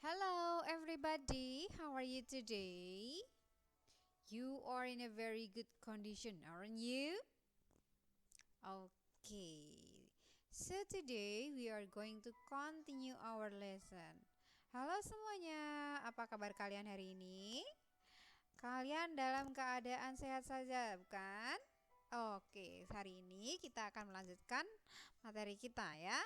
Hello, everybody. How are you today? You are in a very good condition, aren't you? Okay. So today we are going to continue our lesson. Halo semuanya, apa kabar kalian hari ini? Kalian dalam keadaan sehat saja, bukan? Oke, hari ini kita akan melanjutkan materi kita ya.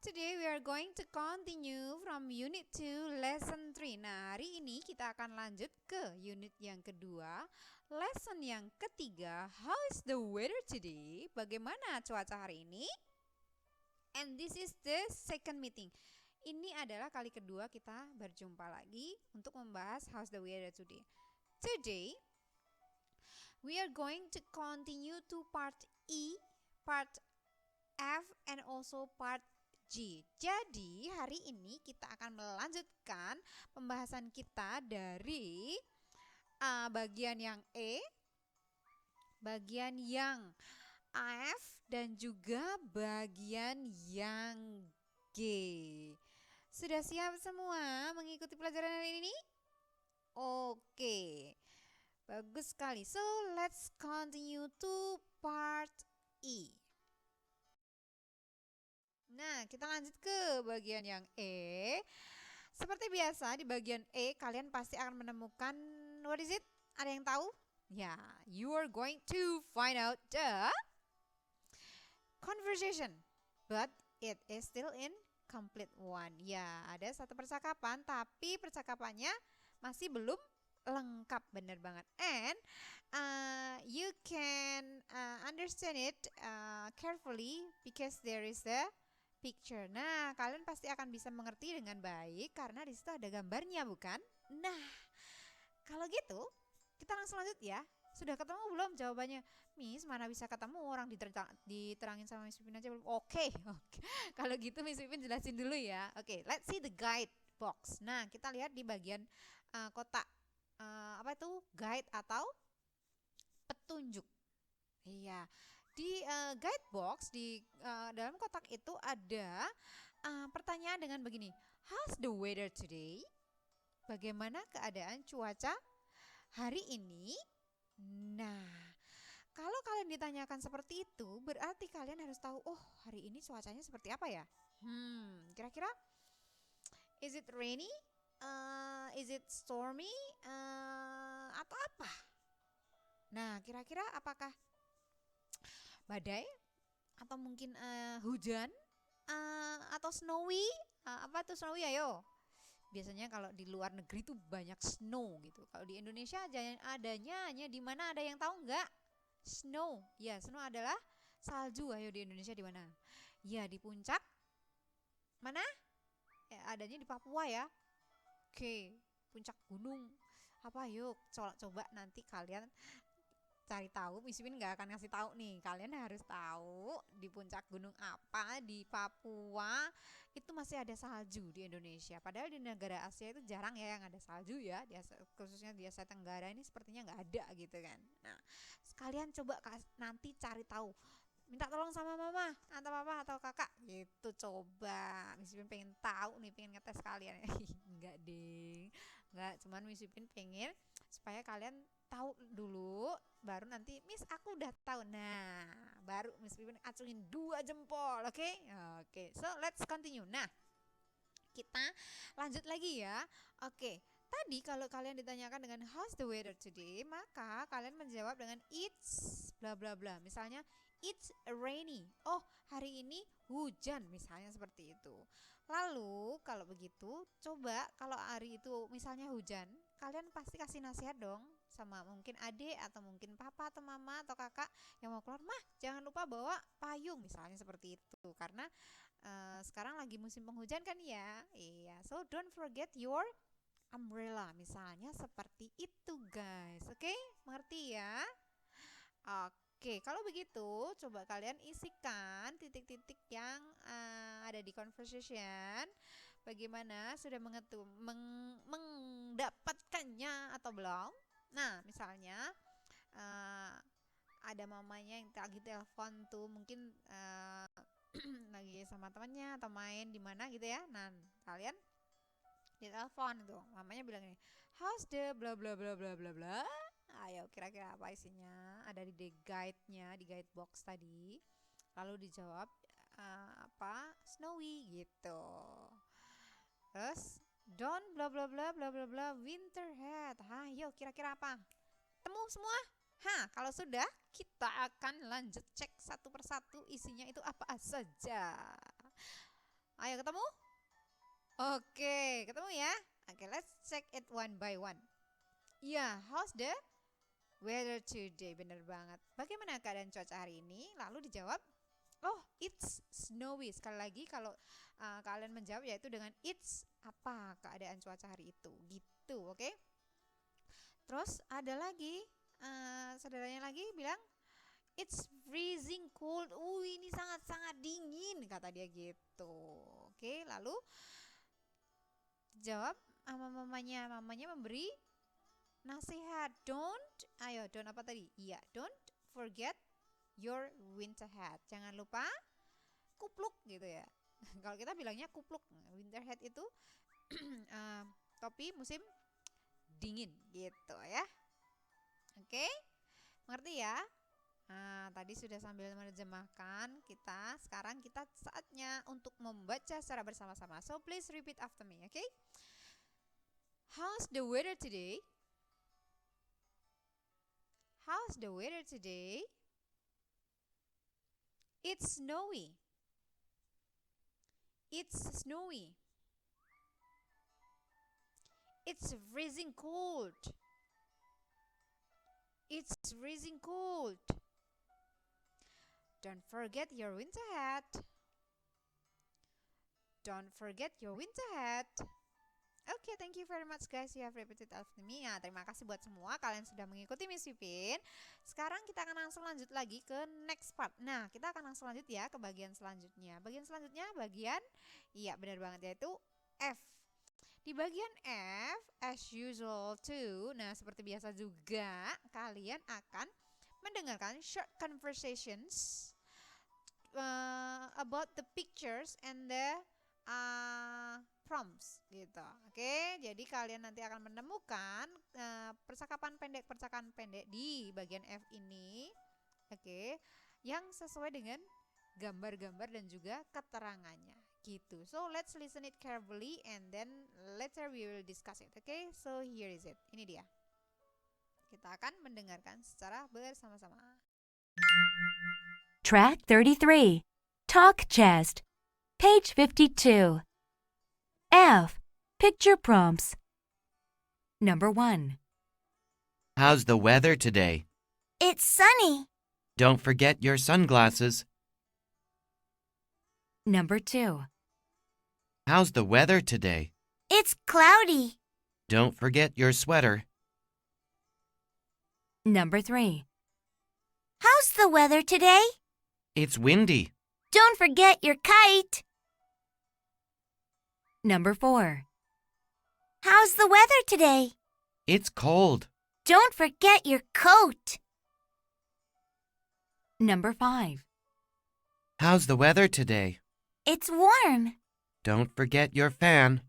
Today we are going to continue from unit 2 lesson 3. Nah, hari ini kita akan lanjut ke unit yang kedua, lesson yang ketiga. How is the weather today? Bagaimana cuaca hari ini? And this is the second meeting. Ini adalah kali kedua kita berjumpa lagi untuk membahas how's the weather today. Today we are going to continue to part E, part F, and also part G. Jadi hari ini kita akan melanjutkan pembahasan kita dari bagian yang E, bagian yang F, dan juga bagian yang G. Sudah siap semua mengikuti pelajaran hari ini? Oke, bagus sekali. So let's continue to part E. Nah, kita lanjut ke bagian yang E. Seperti biasa di bagian E kalian pasti akan menemukan what is it? Ada yang tahu? Ya, you are going to find out the conversation, but it is still in complete one. Ya, ada satu percakapan tapi percakapannya masih belum lengkap, bener banget. And you can understand it carefully because there is a picture. Nah, kalian pasti akan bisa mengerti dengan baik karena di situ ada gambarnya, bukan? Nah, kalau gitu kita langsung lanjut ya. Sudah ketemu belum jawabannya? Miss, mana bisa ketemu, orang diterangin sama Miss Pipin aja belum. Oke. Kalau gitu Miss Pipin jelasin dulu ya. Oke, let's see the guide box. Nah, kita lihat di bagian kotak apa itu? Guide atau petunjuk. Iya. Di guide box di dalam kotak itu ada pertanyaan dengan begini. How's the weather today? Bagaimana keadaan cuaca hari ini? Nah, kalau kalian ditanyakan seperti itu, berarti kalian harus tahu, oh hari ini cuacanya seperti apa ya? Kira-kira is it rainy? Is it stormy? Atau apa? Nah, kira-kira apakah badai atau mungkin hujan atau snowy? Apa tuh snowy? Ayo. Biasanya kalau di luar negeri tuh banyak snow gitu. Kalau di Indonesia adanya hanya di mana, ada yang tahu nggak? Snow. Ya, snow adalah salju. Ayo, di Indonesia di mana? Ya, di puncak. Mana? Adanya di Papua ya. Oke, puncak gunung. Apa, yuk coba nanti kalian cari tahu. Miss Win nggak akan ngasih tahu nih, kalian harus tahu di puncak gunung apa di Papua itu masih ada salju. Di Indonesia, padahal di negara Asia itu jarang ya yang ada salju ya, khususnya di Asia Tenggara ini sepertinya nggak ada gitu kan. Nah, kalian coba nanti cari tahu, minta tolong sama mama atau papa atau kakak gitu. Coba Miss Win pengen tahu nih, pengen ngetes kalian. Enggak ding, enggak, cuman Miss Win pengen supaya kalian tahu dulu, baru nanti Miss aku udah tahu. Nah, baru Miss Pipin acungin 2 jempol, oke? Oke, so let's continue. Nah, kita lanjut lagi ya. Oke, tadi kalau kalian ditanyakan dengan how's the weather today, maka kalian menjawab dengan it's bla bla bla. Misalnya it's rainy. Oh, hari ini hujan, misalnya seperti itu. Lalu kalau begitu, coba kalau hari itu misalnya hujan, kalian pasti kasih nasihat dong sama mungkin adik atau mungkin papa atau mama atau kakak yang mau keluar. Mah, jangan lupa bawa payung, misalnya seperti itu. Karena sekarang lagi musim penghujan kan ya. Iya, so don't forget your umbrella, misalnya seperti itu guys. Oke, mengerti ya? Oke, kalau begitu coba kalian isikan titik-titik yang ada di conversation. Bagaimana, sudah mendapatkannya atau belum? Nah, misalnya ada mamanya yang lagi telepon tuh, mungkin lagi sama temannya atau main di mana gitu ya. Nah, kalian Di telepon tuh, mamanya bilang ini, how's the bla bla bla bla bla bla. Ayo kira-kira apa isinya? Ada di guide-nya, di guide box tadi. Lalu dijawab apa? Snowy gitu. Terus don't bla bla bla bla bla bla winter hat. Ayo kira-kira apa? Temu semua? Kalau sudah, kita akan lanjut cek satu persatu isinya itu apa saja. Ayo ketemu? Oke, ketemu ya. Oke, let's check it one by one. Ya, how's the weather today? Bener banget. Bagaimana keadaan cuaca hari ini? Lalu dijawab, oh, it's snowy. Sekali lagi kalau kalian menjawab yaitu dengan it's apa keadaan cuaca hari itu. Gitu, oke? Terus ada lagi, saudaranya lagi bilang, it's freezing cold. Ini sangat-sangat dingin, kata dia gitu. Oke, lalu jawab sama mamanya. Mamanya memberi nasihat. Don't apa tadi? Iya, don't forget your winter hat. Jangan lupa kupluk gitu ya. Kalau kita bilangnya kupluk. Winter hat itu topi musim dingin gitu ya. Oke, mengerti ya? Nah, tadi sudah sambil menerjemahkan kita. Sekarang kita saatnya untuk membaca secara bersama-sama. So please repeat after me, okay? How's the weather today? How's the weather today? It's snowy. It's snowy. It's freezing cold. It's freezing cold. Don't forget your winter hat. Don't forget your winter hat. Oke, thank you very much guys. You have repeated after me. Ya, terima kasih buat semua kalian sudah mengikuti Miss Pipin. Sekarang kita akan langsung lanjut lagi ke next part. Nah, kita akan langsung lanjut ya ke bagian selanjutnya. Bagian selanjutnya iya benar banget, yaitu F. Di bagian F, as usual too. Nah, seperti biasa juga kalian akan mendengarkan short conversations about the pictures and the prompts gitu. Oke, jadi kalian nanti akan menemukan percakapan pendek di bagian F ini. Oke, yang sesuai dengan gambar-gambar dan juga keterangannya gitu. So let's listen it carefully and then later we will discuss it. Okay, so here is it. Ini dia. Kita akan mendengarkan secara bersama-sama. Track 33. Talk chest. Page 52. F. Picture prompts. Number 1. How's the weather today? It's sunny. Don't forget your sunglasses. Number 2. How's the weather today? It's cloudy. Don't forget your sweater. Number 3. How's the weather today? It's windy. Don't forget your kite. Number 4. How's the weather today? It's cold. Don't forget your coat. Number 5. How's the weather today? It's warm. Don't forget your fan.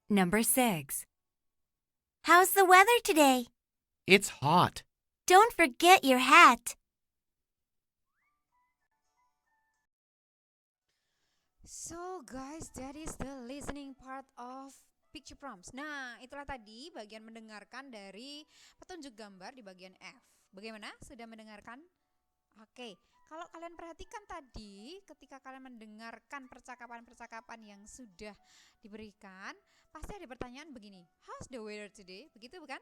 Number 6. How's the weather today? It's hot. Don't forget your hat. So guys, that is the listening part of picture prompts. Nah, itulah tadi bagian mendengarkan dari petunjuk gambar di bagian F. Bagaimana? Sudah mendengarkan? Oke, kalau kalian perhatikan tadi ketika kalian mendengarkan percakapan-percakapan yang sudah diberikan, pasti ada pertanyaan begini, how's the weather today? Begitu bukan?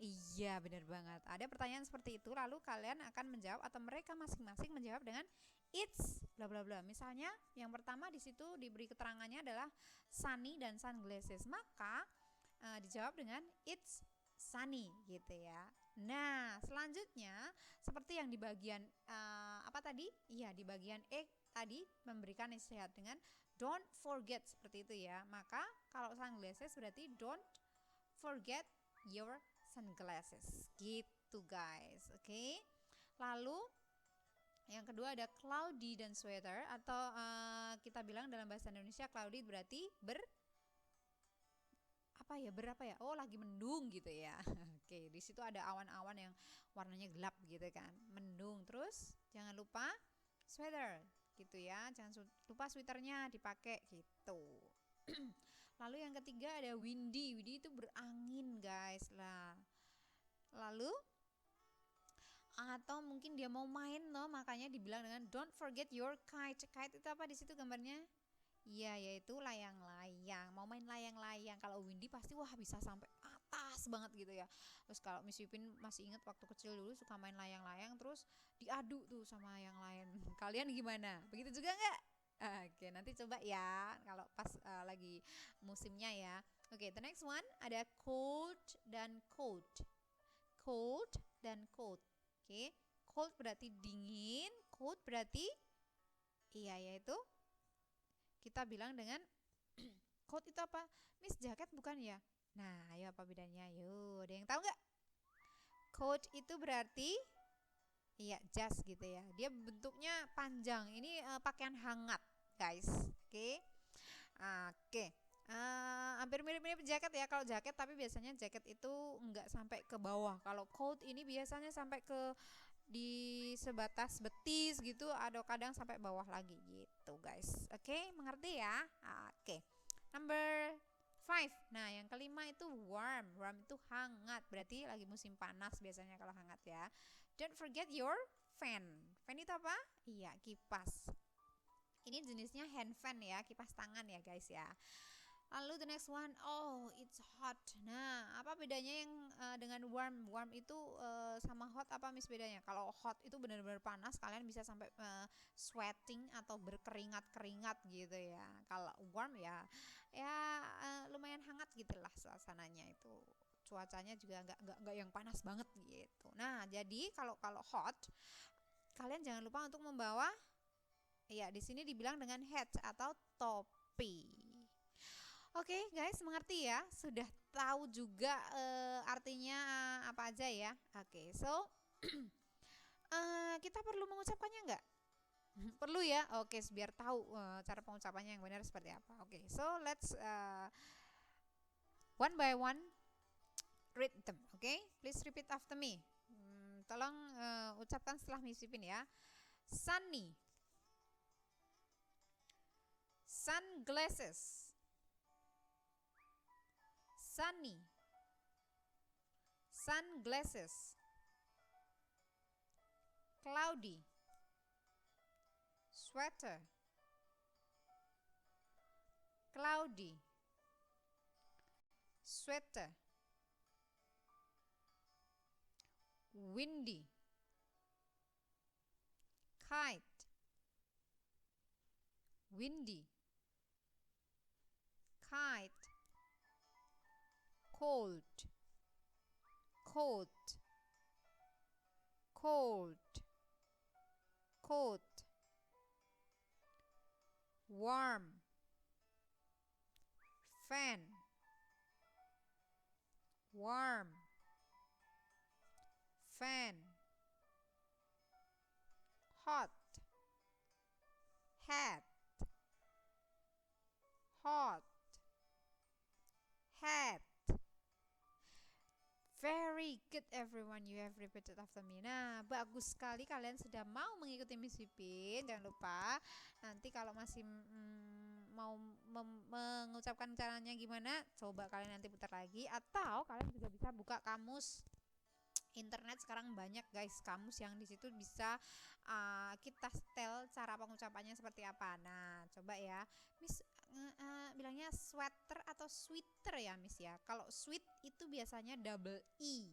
Iya, benar banget. Ada pertanyaan seperti itu, lalu kalian akan menjawab atau mereka masing-masing menjawab dengan it's bla bla bla. Misalnya yang pertama di situ diberi keterangannya adalah sunny dan sunglasses. Maka dijawab dengan it's sunny gitu ya. Nah, selanjutnya seperti yang di bagian apa tadi? Iya, di bagian E tadi memberikan nasihat dengan don't forget seperti itu ya. Maka kalau sunglasses berarti don't forget your sunglasses gitu guys. Oke. Lalu yang kedua ada cloudy dan sweater atau kita bilang dalam bahasa Indonesia cloudy berarti apa ya, berapa ya? Oh, lagi mendung gitu ya. Oke, di situ ada awan-awan yang warnanya gelap gitu kan. Mendung. Terus jangan lupa sweater gitu ya. Jangan lupa sweaternya dipakai gitu. Lalu yang ketiga ada windy. Windy itu berangin, guys. Lah. Lalu atau mungkin dia mau main loh, makanya dibilang dengan don't forget your kite. Kite itu apa di situ gambarnya? Iya, yaitu layang-layang. Mau main layang-layang. Kalau windy pasti wah bisa sampai atas banget gitu ya. Terus kalau Miss Yupin masih ingat waktu kecil dulu suka main layang-layang terus diadu tuh sama yang lain. Kalian gimana? Begitu juga nggak? Oke, nanti coba ya kalau pas lagi musimnya ya. Oke, the next one ada cold dan cold. Cold dan cold. Oke, cold berarti dingin, cold berarti iya yaitu kita bilang dengan coat itu apa? Miss, jaket bukan ya? Nah, ayo apa bedanya? Yuk, ada yang tahu nggak? Coat itu berarti iya jas gitu ya. Dia bentuknya panjang. Ini pakaian hangat, guys. Oke. Oke. Hampir mirip-mirip jaket ya. Kalau jaket tapi biasanya jaket itu nggak sampai ke bawah. Kalau coat ini biasanya sampai ke di sebatas betis gitu, ada kadang sampai bawah lagi gitu guys. Oke, mengerti ya? Oke, number 5. Nah, yang kelima itu warm. Warm itu hangat, berarti lagi musim panas biasanya kalau hangat ya. Don't forget your fan. Fan itu apa? Iya, kipas. Ini jenisnya hand fan ya, kipas tangan ya guys ya. Lalu the next one, oh it's hot. Nah, apa bedanya yang dengan warm? Warm itu sama hot apa Miss bedanya? Kalau hot itu benar-benar panas, kalian bisa sampai sweating atau berkeringat-keringat gitu ya. Kalau warm ya lumayan hangat gitulah suasananya itu. Cuacanya juga nggak yang panas banget gitu. Nah, jadi kalau hot, kalian jangan lupa untuk membawa ya di sini dibilang dengan hat atau topi. Oke guys, mengerti ya? Sudah tahu juga artinya apa aja ya? Oke, so kita perlu mengucapkannya nggak? Perlu ya? Oke, biar tahu cara pengucapannya yang benar seperti apa. Oke, so let's one by one read them. Oke, please repeat after me. Tolong ucapkan setelah Miss Pipin ya. Sunny, sunglasses. Sunny, sunglasses. Cloudy, sweater. Cloudy, sweater. Windy, kite. Windy, kite. Cold, coat, cold, coat. Warm, fan, warm, fan. Hot, hat, hot, hat. Very good everyone, you have repeated after me. Nah, bagus sekali kalian sudah mau mengikuti Miss Pipin. Jangan lupa nanti kalau masih mau mengucapkan caranya gimana, coba kalian nanti putar lagi. Atau kalian juga bisa buka kamus. Internet sekarang banyak guys kamus yang di situ bisa kita setel cara pengucapannya seperti apa. Nah, coba ya. Miss bilangnya sweater atau sweater ya Miss ya. Kalau sweat itu biasanya double E.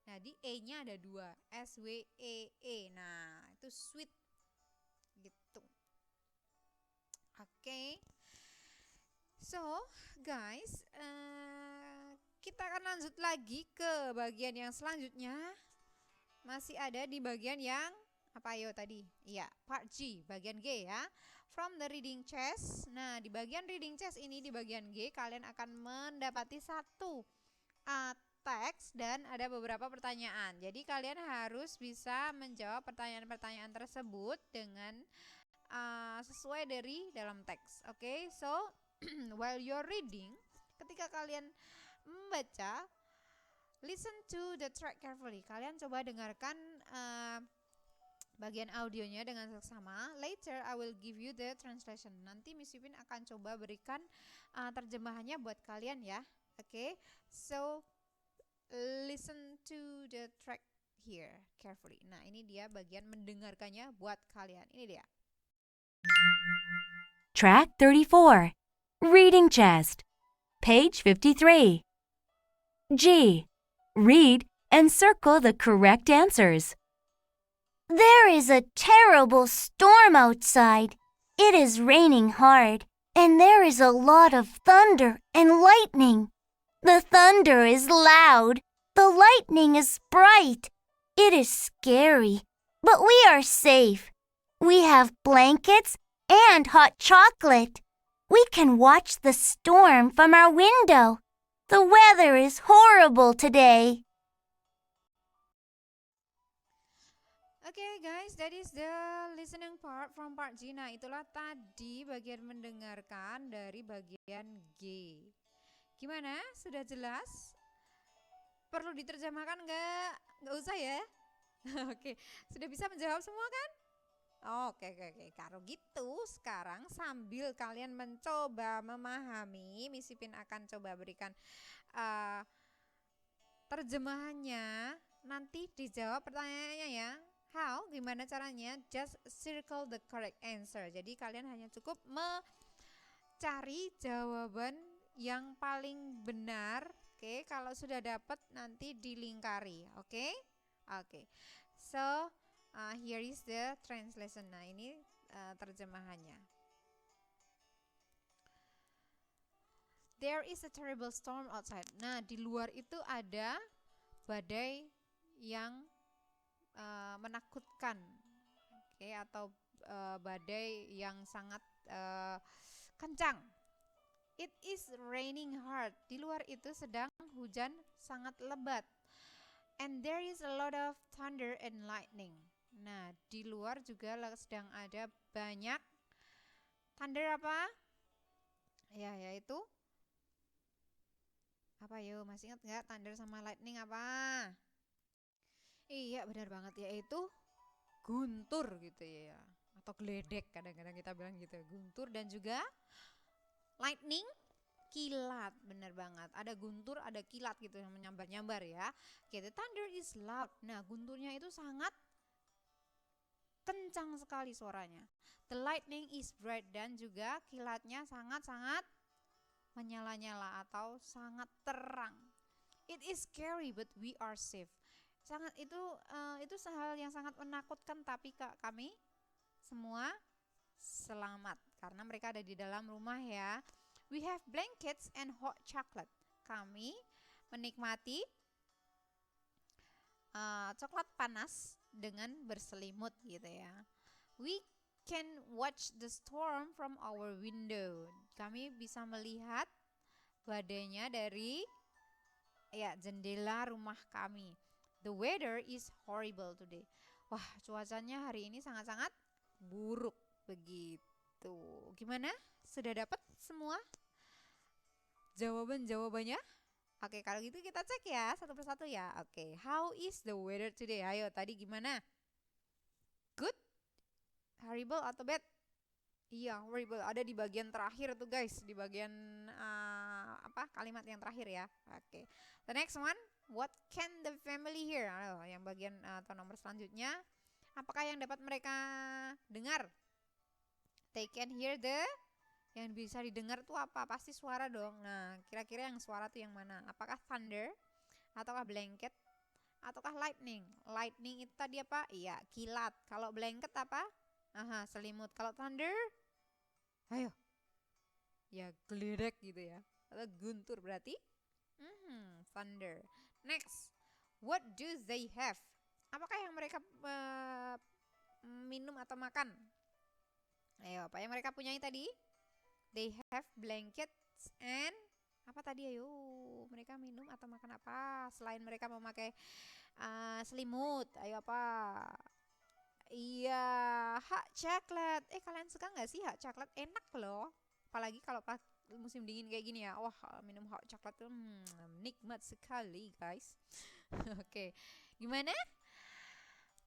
Nah, di E-nya ada 2, S W E E. Nah, itu sweet gitu. Oke. So, guys, kita akan lanjut lagi ke bagian yang selanjutnya. Masih ada di bagian yang apa yo tadi? Iya, part G, bagian G ya. From the reading chest. Nah, di bagian reading chest ini di bagian G kalian akan mendapati satu teks dan ada beberapa pertanyaan. Jadi kalian harus bisa menjawab pertanyaan-pertanyaan tersebut dengan sesuai dari dalam teks. Oke, so while you're reading, ketika kalian membaca, listen to the track carefully. Kalian coba dengarkan bagian audionya dengan seksama. Later I will give you the translation. Nanti Miss Pipin akan coba berikan terjemahannya buat kalian ya. Oke. So listen to the track here carefully. Nah, ini dia bagian mendengarkannya buat kalian. Ini dia. Track 34. Reading chest. Page 53. G. Read and circle the correct answers. There is a terrible storm outside. It is raining hard, and there is a lot of thunder and lightning. The thunder is loud. The lightning is bright. It is scary, but we are safe. We have blankets and hot chocolate. We can watch the storm from our window. The weather is horrible today. Okay guys, that is the listening part from part G. Nah, itulah tadi bagian mendengarkan dari bagian G. Gimana? Sudah jelas? Perlu diterjemahkan nggak? Nggak usah ya? Oke, sudah bisa menjawab semua kan? Oke. Kalau gitu sekarang sambil kalian mencoba memahami, Miss Pipin akan coba berikan terjemahannya. Nanti dijawab pertanyaannya ya. How? Gimana caranya? Just circle the correct answer. Jadi kalian hanya cukup mencari jawaban yang paling benar. Oke, kalau sudah dapat nanti dilingkari. Oke. So here is the translation. Nah, ini terjemahannya. There is a terrible storm outside. Nah, di luar itu ada badai yang menakutkan, atau badai yang sangat kencang. It is raining hard. Di luar itu sedang hujan sangat lebat. And there is a lot of thunder and lightning. Nah, di luar juga sedang ada banyak thunder apa? Ya, yaitu apa yuk? Masih ingat nggak thunder sama lightning apa? Iya, benar banget, yaitu guntur gitu ya, atau geledek kadang-kadang kita bilang gitu. Guntur dan juga lightning, kilat, benar banget. Ada guntur, ada kilat gitu yang menyambar-nyambar ya. Okay, the thunder is loud. Nah, gunturnya itu sangat kencang sekali suaranya. The lightning is bright, dan juga kilatnya sangat-sangat menyala-nyala atau sangat terang. It is scary but we are safe. Sangat itu hal yang sangat menakutkan, tapi kami semua selamat karena mereka ada di dalam rumah ya. We have blankets and hot chocolate. Kami menikmati coklat panas dengan berselimut gitu ya. We can watch the storm from our window. Kami bisa melihat badainya dari jendela rumah kami. The weather is horrible today. Wah, cuacanya hari ini sangat-sangat buruk begitu. Gimana? Sudah dapat semua jawabannya? Oke, kalau gitu kita cek ya satu persatu ya. Oke, how is the weather today? Ayo, tadi gimana? Good? Horrible atau bad? Iya, horrible. Ada di bagian terakhir tuh guys, di bagian kalimat yang terakhir ya. Oke. The next one, what can the family hear? Yang bagian atau nomor selanjutnya, apakah yang dapat mereka dengar? They can hear yang bisa didengar tuh apa? Pasti suara dong. Nah, kira-kira yang suara tuh yang mana? Apakah thunder, ataukah blanket, ataukah lightning? Lightning itu tadi apa? Iya, kilat. Kalau blanket apa? Selimut. Kalau thunder, ayo, ya geledek gitu ya, atau guntur berarti thunder. Next, what do they have? Apakah yang mereka minum atau makan? Ayo, apa yang mereka punyai tadi? They have blankets and apa tadi? Ayo, mereka minum atau makan apa? Selain mereka memakai selimut, ayo apa? Iya, hot chocolate. Kalian suka nggak sih hot chocolate? Enak loh. Apalagi kalau musim dingin kayak gini ya. Wah, minum hot coklat tuh nikmat sekali, guys. Oke. Gimana?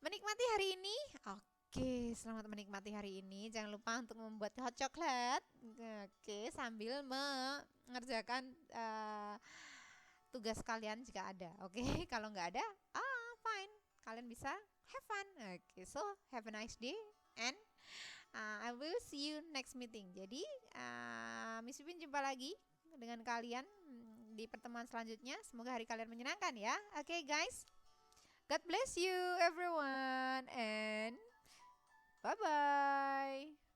Menikmati hari ini? Oke, selamat menikmati hari ini. Jangan lupa untuk membuat hot coklat. Oke, sambil mengerjakan tugas kalian jika ada. Oke, kalau nggak ada, fine. Kalian bisa have fun. Oke, so have a nice day and I will see you next meeting. Jadi, Miss Pipin jumpa lagi dengan kalian di pertemuan selanjutnya. Semoga hari kalian menyenangkan ya. Oke, guys. God bless you everyone and bye-bye.